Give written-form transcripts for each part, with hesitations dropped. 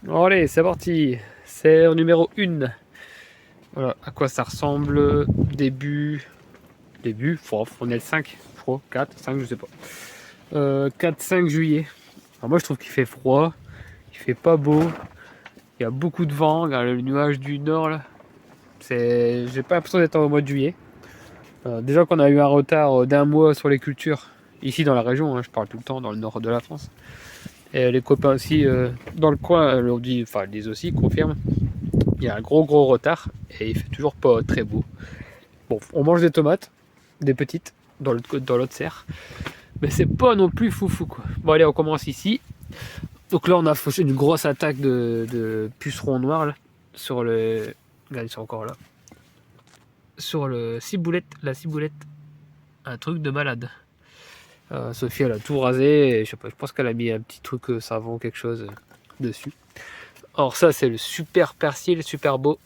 Bon, allez, c'est parti. C'est au numéro 1. Voilà, à quoi ça ressemble. Début, on est le 5, je crois. 4, 5, je sais pas. 4-5 juillet. Alors moi, je trouve qu'il fait froid. Il fait pas beau. Il y a beaucoup de vent. Regarde le nuage du nord, là. J'ai pas l'impression d'être au mois de juillet. Déjà qu'on a eu un retard d'un mois sur les cultures. Ici, dans la région, hein, je parle tout le temps, dans le nord de la France. Et les copains aussi, dans le coin, leur dit, enfin, ils disent aussi, confirment. Il y a un gros retard et il fait toujours pas très beau. Bon, on mange des tomates, des petites, dans l'autre serre, mais c'est pas non plus foufou quoi. Bon allez, on commence ici. Donc là, on a fauché une grosse attaque de pucerons noirs là, sur le. Regardez, ils sont encore là. Sur le ciboulette, la ciboulette, un truc de malade. Sophie, elle a tout rasé. Et je sais pas, je pense qu'elle a mis un petit truc savon, quelque chose dessus. Alors ça, c'est le super persil, super beau.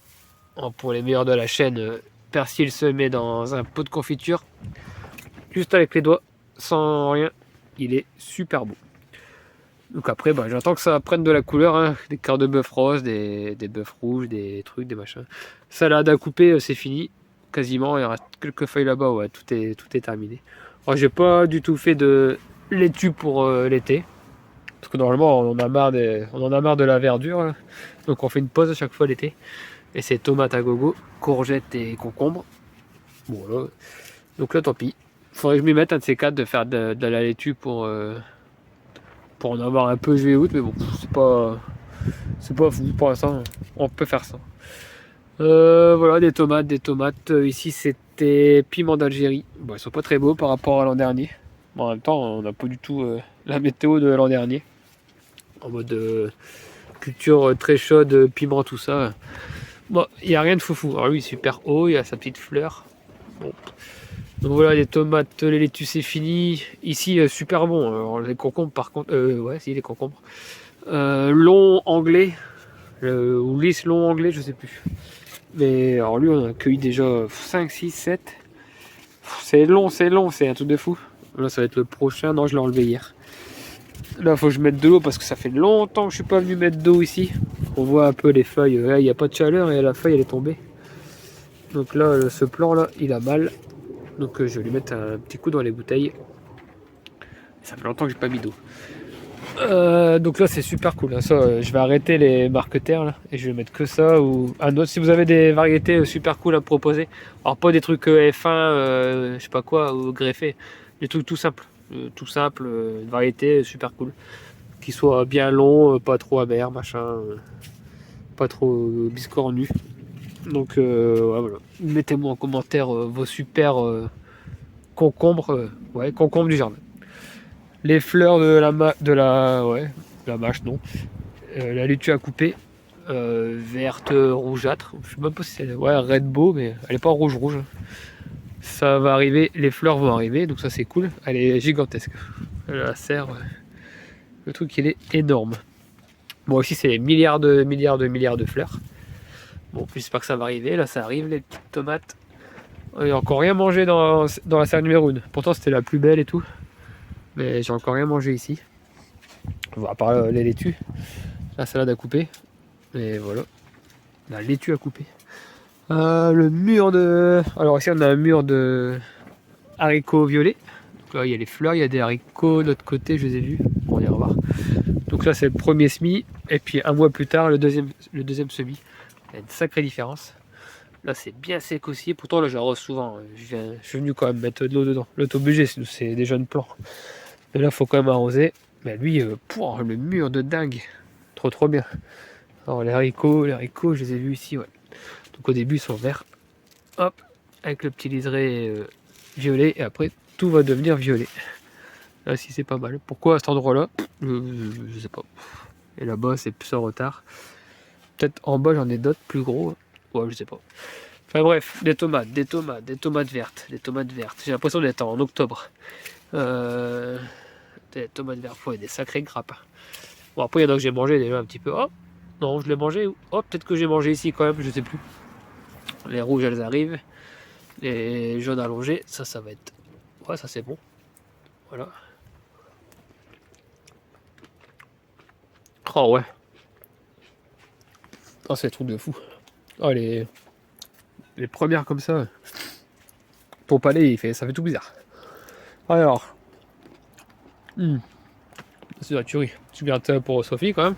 Pour les meilleurs de la chaîne, persil se met dans un pot de confiture, juste avec les doigts, sans rien. Il est super beau. Donc après, bah, j'attends que ça prenne de la couleur, hein. Des quarts de bœuf rose, des bœufs rouges, des trucs, des machins. Salade à couper, c'est fini. Quasiment, il reste quelques feuilles là-bas, ouais, tout est terminé. Alors j'ai pas du tout fait de laitue pour l'été. Parce que normalement on en a marre de la verdure. Hein. Donc on fait une pause à chaque fois l'été. Et c'est tomates à gogo, courgettes et concombres. Bon là, donc là tant pis. Faudrait que je m'y mette un de ces quatre de faire de la laitue pour en avoir un peu juillet août, mais bon, c'est pas fou pour l'instant. On peut faire ça. Voilà des tomates, ici c'était piment d'Algérie. Bon, ils sont pas très beaux par rapport à l'an dernier. Bon, en même temps, on n'a pas du tout la météo de l'an dernier. En mode culture très chaude, piment, tout ça. Bon, il n'y a rien de foufou. Alors lui, super haut, il a sa petite fleur. Bon. Donc voilà, les tomates, les laitues, c'est fini. Ici, super bon. Alors, les concombres, par contre, ouais, si, les concombres. Long anglais, ou lisse long anglais, je sais plus. Mais alors lui, on a cueilli déjà 5, 6, 7. C'est long, c'est un truc de fou. Là, ça va être le prochain. Non, je l'ai enlevé hier. Là, faut que je mette de l'eau parce que ça fait longtemps que je suis pas venu mettre d'eau ici. On voit un peu les feuilles. Il n'y a pas de chaleur et la feuille, elle est tombée. Donc là, ce plan là, il a mal. Donc je vais lui mettre un petit coup dans les bouteilles. Ça fait longtemps que j'ai pas mis d'eau. Donc là c'est super cool. Hein. Ça, je vais arrêter les marquetaires là, et je vais mettre que ça ou un autre. Si vous avez des variétés super cool à me proposer, alors pas des trucs F1, je sais pas quoi, ou greffés, des trucs tout simples. Une variété super cool. Qui soit bien long, pas trop amer, machin, pas trop biscornu. Donc ouais, voilà. Mettez-moi en commentaire vos super concombres, ouais, concombres du jardin. Les fleurs de la mâche, non. La laitue à couper, verte rougeâtre. Je sais même pas si c'est Red Beau, mais elle est pas rouge. Ça va arriver, les fleurs vont arriver, donc ça c'est cool. Elle est gigantesque. La serre, le truc il est énorme. Bon ici c'est milliards de fleurs. Bon, j'espère que ça va arriver. Là ça arrive les petites tomates. J'ai encore rien mangé dans la serre numéro 1. Pourtant c'était la plus belle et tout. Mais j'ai encore rien mangé ici. À part les laitues. La salade à couper. Et voilà. La laitue à couper. Le mur de. Alors ici on a un mur de haricots violets. Donc là il y a les fleurs, il y a des haricots de l'autre côté, je les ai vus. On ira voir. Donc là c'est le premier semis. Et puis un mois plus tard le deuxième semis. Il y a une sacrée différence. Là c'est bien sec aussi. Pourtant là j'arrose souvent. Je suis venu quand même mettre de l'eau dedans. L'auto-budget, c'est des jeunes plants. Mais là faut quand même arroser. Mais lui, le mur de dingue. Trop bien. Alors les haricots, je les ai vus ici, ouais. Donc au début ils sont verts, hop, avec le petit liseré violet, et après tout va devenir violet. Là si c'est pas mal. Pourquoi à cet endroit-là je sais pas. Et là-bas c'est plus en retard. Peut-être en bas j'en ai d'autres plus gros. Ouais, je sais pas. Enfin bref, des tomates vertes, J'ai l'impression d'être en octobre. Des tomates vertes, ouais, des sacrées grappes. Bon après il y en a que j'ai mangé déjà un petit peu. Oh non, je l'ai mangé. Oh peut-être que j'ai mangé ici quand même, je sais plus. Les rouges elles arrivent. Les jaunes allongés, ça va être. Ouais, ça c'est bon. Voilà. Oh ouais. Oh, c'est des trucs de fou. Oh, les premières comme ça. Ton palais, ça fait tout bizarre. Alors. C'est la tuerie. Tu gardes pour Sophie quand même.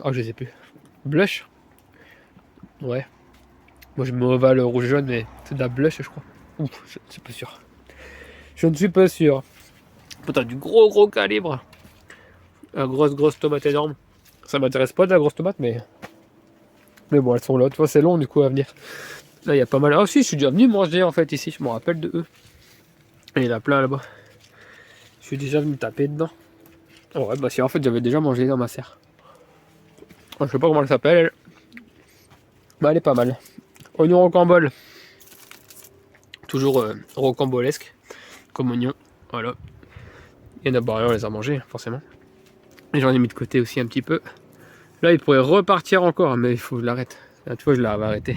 Oh, je sais plus. Blush. Ouais. Moi je mets ovale rouge jaune, mais c'est de la blush, je crois. Ouf, je ne suis pas sûr. Je ne suis pas sûr. Putain, du gros calibre. La grosse tomate énorme. Ça m'intéresse pas de la grosse tomate, mais bon, elles sont là. Tu vois, c'est long du coup à venir. Là, il y a pas mal. Ah, aussi, je suis déjà venu manger en fait ici. Je me rappelle de eux. Et il y en a plein là-bas. Je suis déjà venu taper dedans. Oh, ouais, bah si en fait j'avais déjà mangé dans ma serre. Oh, je sais pas comment elle s'appelle. Elle. Bah, elle est pas mal. Oignon rocambole. Toujours rocambolesque. Comme oignon. Voilà. Il y en a pas rien, on les a mangés, forcément. Et j'en ai mis de côté aussi un petit peu. Là, il pourrait repartir encore, mais il faut que je l'arrête. Là, tu vois, je l'avais arrêté.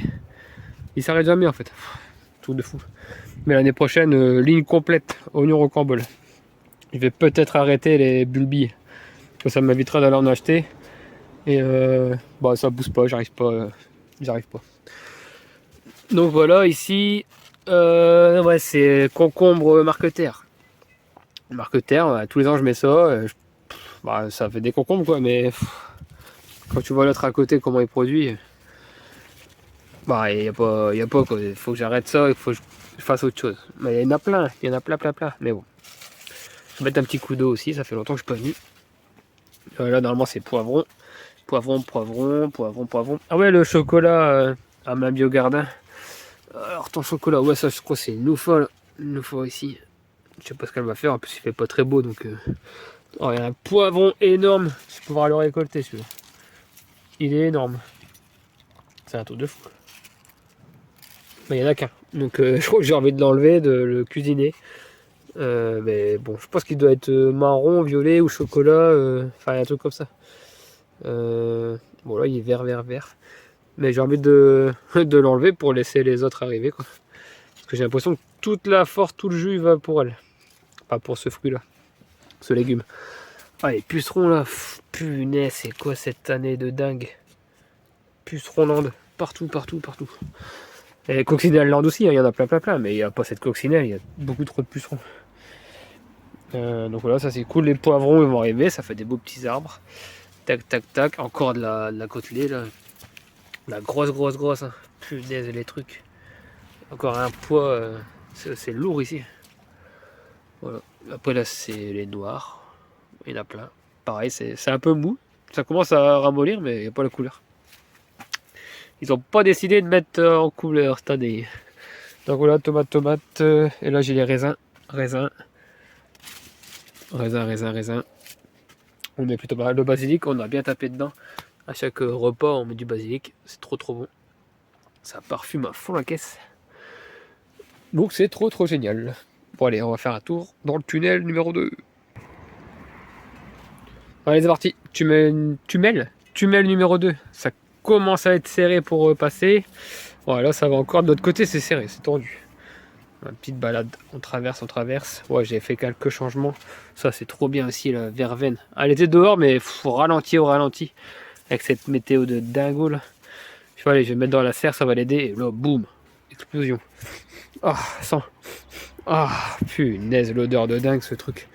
Il s'arrête jamais en fait. Tout de fou. Mais l'année prochaine, ligne complète, oignon rocambole. Je vais peut-être arrêter les bulbilles. Ça m'évitera d'aller en acheter. Et bah, ça pousse pas, j'arrive pas. Donc voilà, ici, ouais, c'est concombre marqueterre. Marqueterre, tous les ans je mets ça. Bah, ça fait des concombres quoi, mais quand tu vois l'autre à côté comment il produit, bah il y a pas quoi. Il faut que j'arrête ça, il faut que je fasse autre chose. Mais il y en a plein, plein. Mais bon, je vais mettre un petit coup d'eau aussi, ça fait longtemps que je suis pas venu. Là normalement c'est poivron. Ah ouais, le chocolat à ma biogardin. Alors ton chocolat, ouais ça je crois c'est une loufa là. Une loufa ici. Je sais pas ce qu'elle va faire, en plus il fait pas très beau donc. Oh, il y a un poivron énorme, je vais pouvoir le récolter celui-là. Il est énorme. C'est un truc de fou. Mais il n'y en a qu'un. Donc je crois que j'ai envie de l'enlever, de le cuisiner. Mais bon, je pense qu'il doit être marron, violet ou chocolat. Enfin, un truc comme ça. Bon là il est vert. Mais j'ai envie de l'enlever pour laisser les autres arriver quoi. Parce que j'ai l'impression que toute la force, tout le jus il va pour elle. Pas pour ce fruit là. Ce légume. Ah les pucerons là. Punaise, c'est quoi cette année de dingue. Pucerons-lande. Partout. Et coccinelle-lande aussi, il y en a plein. Mais il n'y a pas cette coccinelle, il y a beaucoup trop de pucerons. Donc voilà, ça c'est cool. Les poivrons ils vont arriver, ça fait des beaux petits arbres. Tac. Encore de la côtelée là. La grosse. Hein. Punaise, les trucs. Encore un poids. C'est lourd ici. Voilà. Après là, c'est les noirs. Il y en a plein. Pareil, c'est un peu mou. Ça commence à ramollir, mais il n'y a pas la couleur. Ils n'ont pas décidé de mettre en couleur cette année. Donc voilà, tomate. Et là, j'ai les raisins. Raisin. On met plutôt pas mal. Le basilic, on a bien tapé dedans. À chaque repas, on met du basilic. C'est trop bon. Ça parfume à fond la caisse. Donc c'est trop génial. Bon allez, on va faire un tour dans le tunnel numéro 2. Allez, c'est parti. Tunnel numéro 2. Ça commence à être serré pour passer. Voilà, ça va encore de l'autre côté, c'est serré, c'est tendu. Une petite balade, on traverse. Ouais, j'ai fait quelques changements. Ça, c'est trop bien aussi, la verveine. Elle était dehors, mais au ralenti. Avec cette météo de dingo, là. Je vais aller, je vais mettre dans la serre, ça va l'aider. Et là, boum, explosion. Ah, sang. Ah, punaise, l'odeur de dingue, ce truc.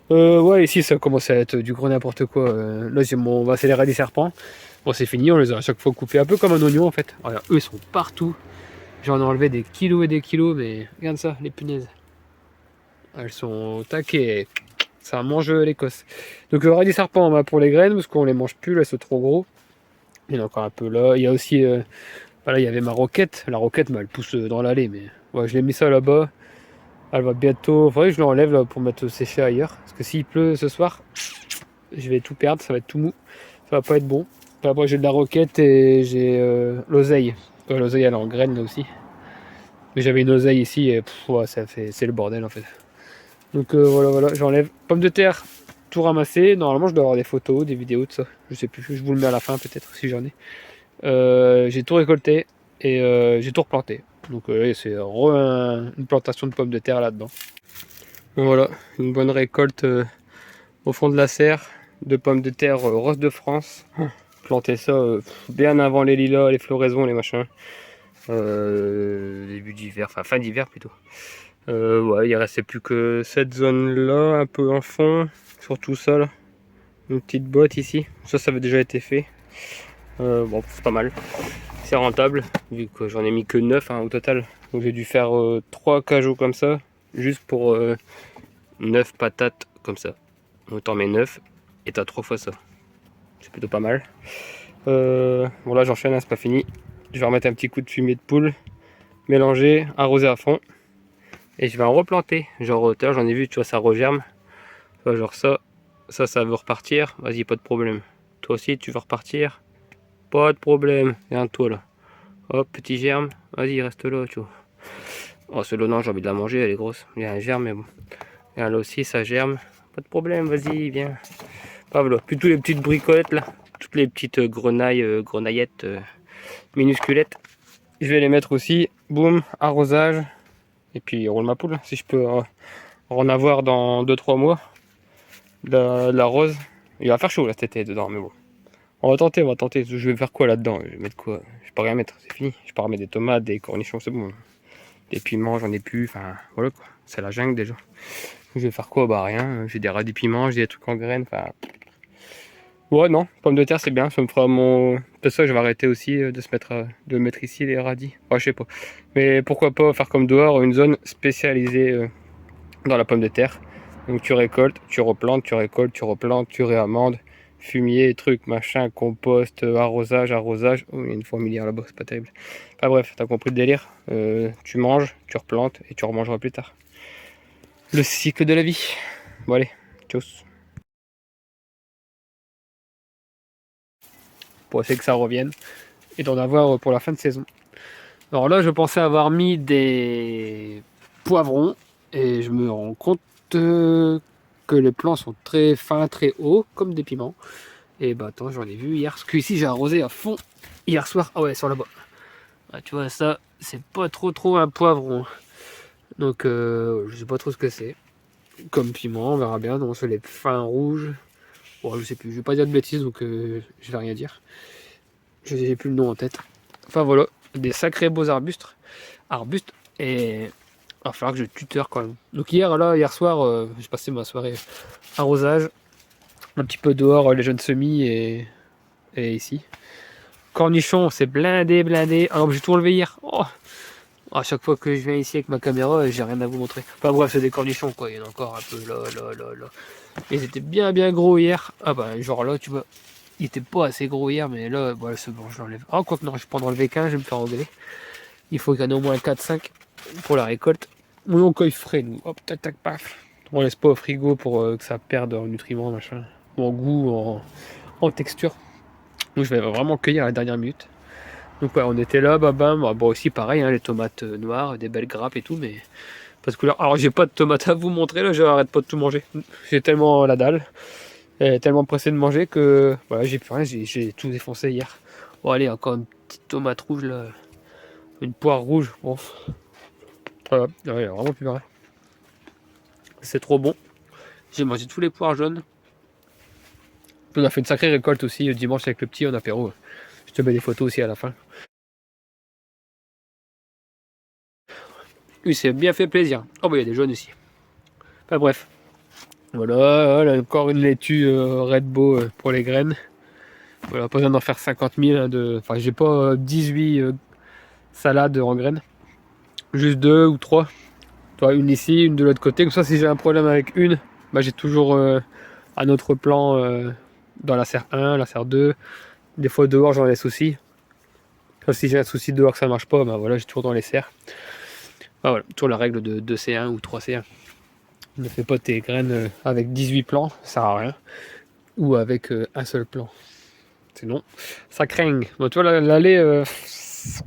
Ouais, ici, ça commence à être du gros n'importe quoi. Là, on va accélérer les serpents. Bon, c'est fini, on les a à chaque fois coupés, un peu comme un oignon, en fait. Regarde, eux, ils sont partout. J'en ai enlevé des kilos et des kilos, mais regarde ça, les punaises. Elles sont taquées. Ça mange l'Écosse. Donc, il y aura des serpents pour les graines, parce qu'on les mange plus, là, c'est trop gros. Il y en a encore un peu là. Il y a aussi. Voilà, il y avait ma roquette. La roquette, elle pousse dans l'allée, mais ouais, je l'ai mis ça là-bas. Elle va bientôt. Faudrait que je l'enlève là pour mettre sécher ailleurs. Parce que s'il pleut ce soir, je vais tout perdre, ça va être tout mou. Ça va pas être bon. Après, j'ai de la roquette et j'ai l'oseille. L'oseille, elle est en graines là aussi. Mais j'avais une oseille ici et ouais, c'est le bordel en fait. Donc voilà, j'enlève. Pommes de terre, tout ramassé. Normalement, je dois avoir des photos, des vidéos de ça. Je sais plus, je vous le mets à la fin peut-être si j'en ai. J'ai tout récolté et j'ai tout replanté. Donc c'est une plantation de pommes de terre là-dedans. Voilà, une bonne récolte au fond de la serre de pommes de terre rose de France. planté ça bien avant les lilas, les floraisons, les machins. Début d'hiver, enfin fin d'hiver plutôt. Ouais, il restait plus que cette zone là, un peu en fond, sur tout ça là. Une petite botte ici, ça avait déjà été fait. Bon, c'est pas mal, c'est rentable, vu que j'en ai mis que 9 au total. Donc j'ai dû faire 3 cajots comme ça, juste pour 9 patates comme ça. Donc t'en mets 9 et t'as 3 fois ça. C'est plutôt pas mal. Bon là j'enchaîne, c'est pas fini. Je vais remettre un petit coup de fumier de poule, mélanger, arroser à fond. Et je vais en replanter. Genre j'en ai vu, tu vois, ça regerme. Genre ça veut repartir. Vas-y, pas de problème. Toi aussi, tu veux repartir. Pas de problème. Viens toi là. Hop, petit germe. Vas-y, reste là, tu vois. Oh, celui-là, non, j'ai envie de la manger, elle est grosse. Il y a un germe, mais bon. Et là aussi, ça germe. Pas de problème, vas-y, viens. Pas voilà. Puis toutes les petites bricolettes là. Toutes les petites grenaillettes minusculettes. Je vais les mettre aussi. Boum, arrosage. Et puis, roule ma poule. Si je peux en avoir dans 2-3 mois. De la rose. Il va faire chaud là cet été dedans, mais bon. On va tenter. Je vais faire quoi là-dedans? Je vais mettre quoi? Je peux rien mettre, c'est fini. Je peux remettre des tomates, des cornichons, c'est bon. Des piments, j'en ai plus. Enfin, voilà quoi. C'est la jungle déjà. Je vais faire quoi? Bah rien. J'ai des radis piments, j'ai des trucs en graines. Enfin. Ouais, non. Pommes de terre, c'est bien. Ça me fera mon. Peut-être ça, je vais arrêter aussi de mettre ici les radis. Ouais, je sais pas. Mais pourquoi pas faire comme dehors, une zone spécialisée dans la pomme de terre. Donc tu récoltes, tu replantes, tu récoltes, tu replantes, tu réamandes, fumier, truc, machin, compost, arrosage. Oh, il y a une fourmilière là-bas, c'est pas terrible. Enfin bref, t'as compris le délire. Tu manges, tu replantes et tu remangeras plus tard. Le cycle de la vie. Bon allez, tchuss. Pour essayer que ça revienne et d'en avoir pour la fin de saison. Alors là, je pensais avoir mis des poivrons et je me rends compte que les plants sont très fins, très hauts, comme des piments. Et bah attends, j'en ai vu hier, parce que ici j'ai arrosé à fond hier soir. Ah ouais, sur là-bas. Ah, tu vois, ça, c'est pas trop un poivron. Donc je sais pas trop ce que c'est. Comme piment, on verra bien. Non, c'est les fins rouges. Bon, je sais plus, je vais pas dire de bêtises, donc je vais rien dire. Je n'ai plus le nom en tête. Enfin voilà, des sacrés beaux arbustes. Et il va falloir que je tuteur quand même. Donc hier soir, j'ai passé ma soirée arrosage, un petit peu dehors, les jeunes semis et ici. Cornichons, c'est blindé. Alors j'ai tout enlevé hier. Oh, à chaque fois que je viens ici avec ma caméra, j'ai rien à vous montrer. Enfin bref, c'est des cornichons quoi. Il y en a encore un peu là. Ils étaient bien gros hier. Ah bah genre là, tu vois, il était pas assez gros hier, mais là, voilà, c'est bon, je l'enlève. Ah, quoi que non, je vais prendre le V15, je vais me faire engueuler. Il faut qu'il y en ait au moins 4-5 pour la récolte. Mon cueil frais, nous. Hop, tac, paf. On laisse pas au frigo pour que ça perde en nutriments, machin. Ou en goût, en texture. Donc je vais vraiment cueillir à la dernière minute. Donc ouais, on était là, bam. Bon, aussi pareil, hein, les tomates noires, des belles grappes et tout, mais. Parce que là, alors j'ai pas de tomates à vous montrer, là, j'arrête pas de tout manger. J'ai tellement la dalle. Tellement pressé de manger que voilà, j'ai plus rien, j'ai tout défoncé hier. Bon allez, encore une petite tomate rouge là, une poire rouge, bon. Voilà, il n'y a vraiment plus rien. C'est trop bon. J'ai mangé tous les poires jaunes. On a fait une sacrée récolte aussi dimanche avec le petit en apéro. Je te mets des photos aussi à la fin. Oui, c'est bien fait plaisir. Oh bah il y a des jaunes aussi. Enfin bref. Voilà, encore une laitue Red Bull pour les graines. Voilà, pas besoin d'en faire 50 000. Enfin, j'ai pas 18 salades en graines. Juste 2 ou 3. Toi, une ici, une de l'autre côté. Comme ça, si j'ai un problème avec une, bah, j'ai toujours un autre plan dans la serre 1, la serre 2. Des fois dehors, j'en ai des soucis. Si j'ai un souci dehors que ça marche pas, bah voilà, j'ai toujours dans les serres. Bah, voilà, toujours la règle de 2C1 ou 3C1. Ne fais pas tes graines avec 18 plans, ça sert à rien. Ou avec un seul plan. Sinon, ça craint. Bon, tu vois, l'allée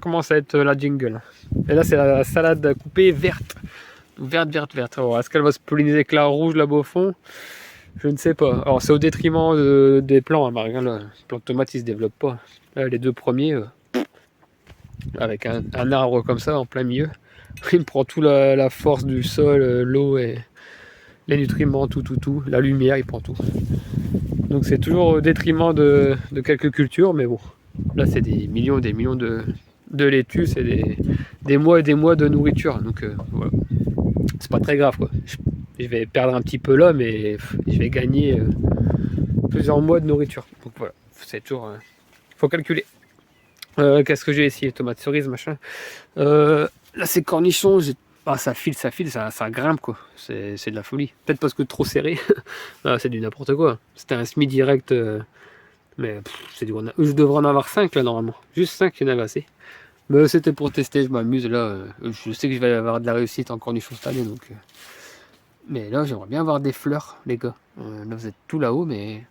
commence à être la jungle. Et là, c'est la salade coupée verte. Verte. Alors, est-ce qu'elle va se polliniser avec la rouge là-bas au fond? Je ne sais pas. Alors, c'est au détriment des plants. Hein, regarde, là, les plants de tomates, ils se développent pas. Là, les deux premiers, avec un arbre comme ça en plein milieu, il me prend toute la force du sol, l'eau et les nutriments, tout, la lumière, il prend tout. Donc c'est toujours au détriment de quelques cultures, mais bon, là c'est des millions de laitues, c'est des mois et des mois de nourriture, donc voilà, c'est pas très grave quoi. Je vais perdre un petit peu là, mais je vais gagner plusieurs mois de nourriture. Donc voilà, c'est toujours, faut calculer. Qu'est-ce que j'ai essayé? Tomates cerises, machin. Là c'est cornichons, ah, ça file, ça grimpe quoi. C'est de la folie. Peut-être parce que trop serré. Ah, c'est du n'importe quoi. C'était un semi direct, mais c'est du je devrais en avoir 5 là normalement. Juste 5, il y en avait assez. Mais c'était pour tester, je m'amuse là. Je sais que je vais avoir de la réussite en cornichons cette année donc. Mais là j'aimerais bien avoir des fleurs, les gars. Là vous êtes tout là-haut, mais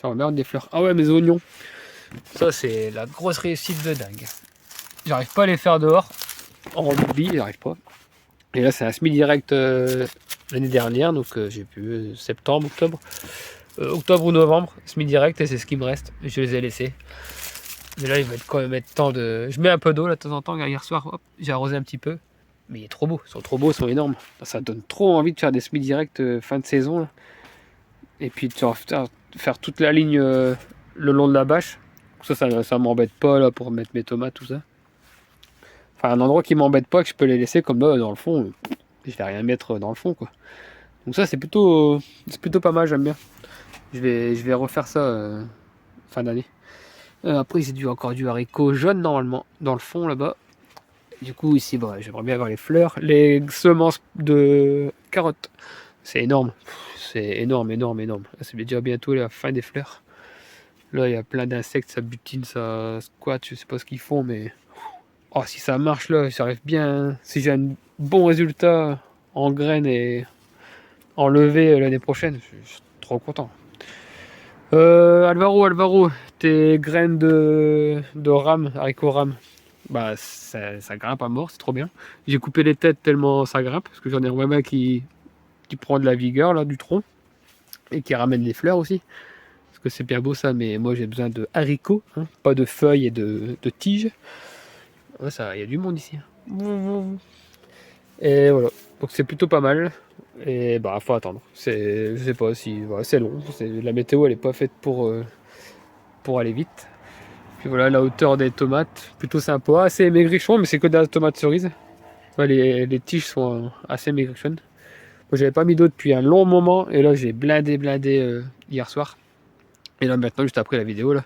j'aimerais bien avoir des fleurs. Ah ouais, mes oignons. Ça c'est la grosse réussite de dingue. J'arrive pas à les faire dehors. En rugby, j'arrive pas. Et là c'est un semi-direct l'année dernière, donc j'ai pu septembre, octobre ou novembre, semi-direct, et c'est ce qui me reste. Je les ai laissés. Mais là il va quand même être temps de... Je mets un peu d'eau là de temps en temps, hier soir, hop, j'ai arrosé un petit peu. Mais il est trop beau, ils sont trop beaux, ils sont énormes. Ça donne trop envie de faire des semi-directs fin de saison. Là. Et puis de faire toute la ligne le long de la bâche. Ça m'embête pas là pour mettre mes tomates, tout ça. Enfin, un endroit qui m'embête pas, que je peux les laisser comme là dans le fond. Je vais rien mettre dans le fond quoi. Donc ça c'est plutôt pas mal, j'aime bien. Je vais refaire ça fin d'année. Après j'ai encore du haricot jaune normalement dans le fond là-bas. Du coup ici bah, j'aimerais bien avoir les fleurs, les semences de carottes. C'est énorme. C'est énorme. C'est déjà bientôt la fin des fleurs. Là il y a plein d'insectes, ça butine, ça squatte, je sais pas ce qu'ils font mais. Oh, si ça marche là, j'arrive bien. Si j'ai un bon résultat en graines et en levée l'année prochaine, je suis trop content. Alvaro, tes graines de rame, haricots rame, bah ça grimpe à mort, c'est trop bien. J'ai coupé les têtes tellement ça grimpe, parce que j'en ai vraiment qui prend de la vigueur là du tronc et qui ramène les fleurs aussi. Parce que c'est bien beau ça, mais moi j'ai besoin de haricots, hein, pas de feuilles et de tiges. Ouais, ça, il y a du monde ici. Et voilà, donc c'est plutôt pas mal. Et bah faut attendre. Je sais pas si voilà, c'est long. La météo elle est pas faite pour aller vite. Puis voilà la hauteur des tomates, plutôt sympa, assez maigrichon, mais c'est que de la tomate cerise. Ouais, les tiges sont assez maigrichonnes. Moi j'avais pas mis d'eau depuis un long moment et là j'ai blindé hier soir. Et là maintenant juste après la vidéo là,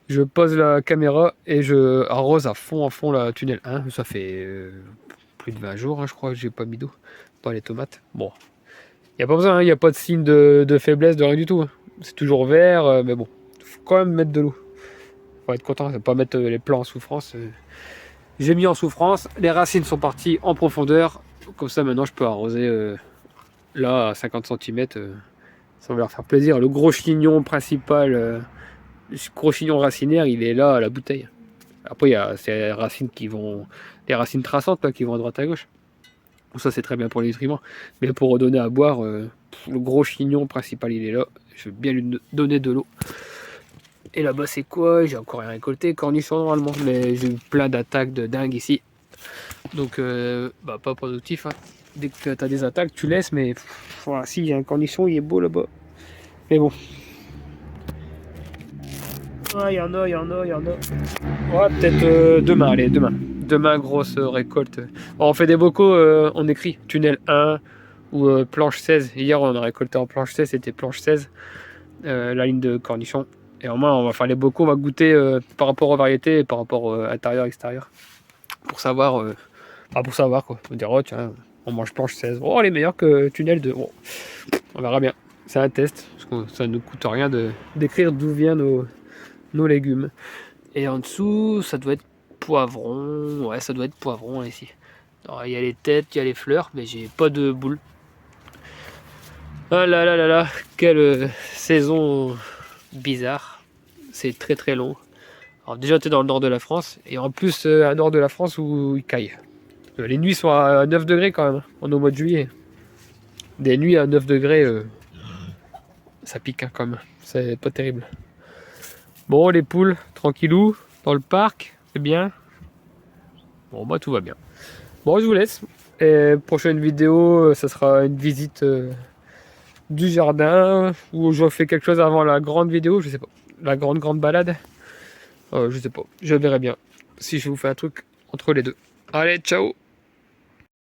je pose la caméra et je arrose à fond la tunnel 1. Ça fait plus de 20 jours, hein, je crois que j'ai pas mis d'eau dans les tomates. Bon, il n'y a pas besoin, il n'y a pas de signe de faiblesse, de rien du tout. Hein. C'est toujours vert, mais bon, faut quand même mettre de l'eau. Faut être content, faut pas mettre les plants en souffrance. J'ai mis en souffrance, les racines sont parties en profondeur. Comme ça maintenant je peux arroser là à 50 cm. Ça va leur faire plaisir. Le gros chignon principal, le gros chignon racinaire, il est là à la bouteille. Après il y a ces racines les racines traçantes là, qui vont à droite à gauche. Ça c'est très bien pour les nutriments. Mais pour redonner à boire, le gros chignon principal il est là. Je vais bien lui donner de l'eau. Et là-bas c'est quoi? J'ai encore rien récolté, cornichons normalement. Mais j'ai eu plein d'attaques de dingue ici. Donc bah, pas productif. Hein. Dès que tu as des attaques, tu laisses. Mais voilà, si il y a un cornichon, il est beau là-bas. Mais bon. Ah, il y en a. Ouais, peut-être demain, allez, demain. Demain, grosse récolte. Bon, on fait des bocaux, on écrit tunnel 1 ou planche 16. Hier, on a récolté en planche 16, c'était planche 16, la ligne de cornichons. Et au moins, on va faire les bocaux, on va goûter par rapport aux variétés et par rapport au intérieur-extérieur. Pour savoir, pour savoir quoi. On va dire, oh tiens, on mange planche 16. Oh, elle est meilleure que tunnel 2. Bon, on verra bien. C'est un test, parce que ça ne nous coûte rien d'écrire d'où viennent nos légumes. Et en dessous, ça doit être poivron. Ouais, ça doit être poivron ici. Il y a les têtes, il y a les fleurs, mais j'ai pas de boule. Ah là là là là, quelle saison bizarre. C'est très très long. Alors déjà, tu es dans le nord de la France, et en plus, un nord de la France où il caille. Les nuits sont à 9 degrés quand même, on est au mois de juillet. Des nuits à 9 degrés, ça pique hein, quand même. C'est pas terrible. Bon, les poules, tranquillou, dans le parc, c'est bien. Bon, bah tout va bien. Bon, je vous laisse. Et prochaine vidéo, ça sera une visite du jardin, où je fais quelque chose avant la grande vidéo, je sais pas. La grande balade. Je sais pas, je verrai bien si je vous fais un truc entre les deux. Allez, ciao!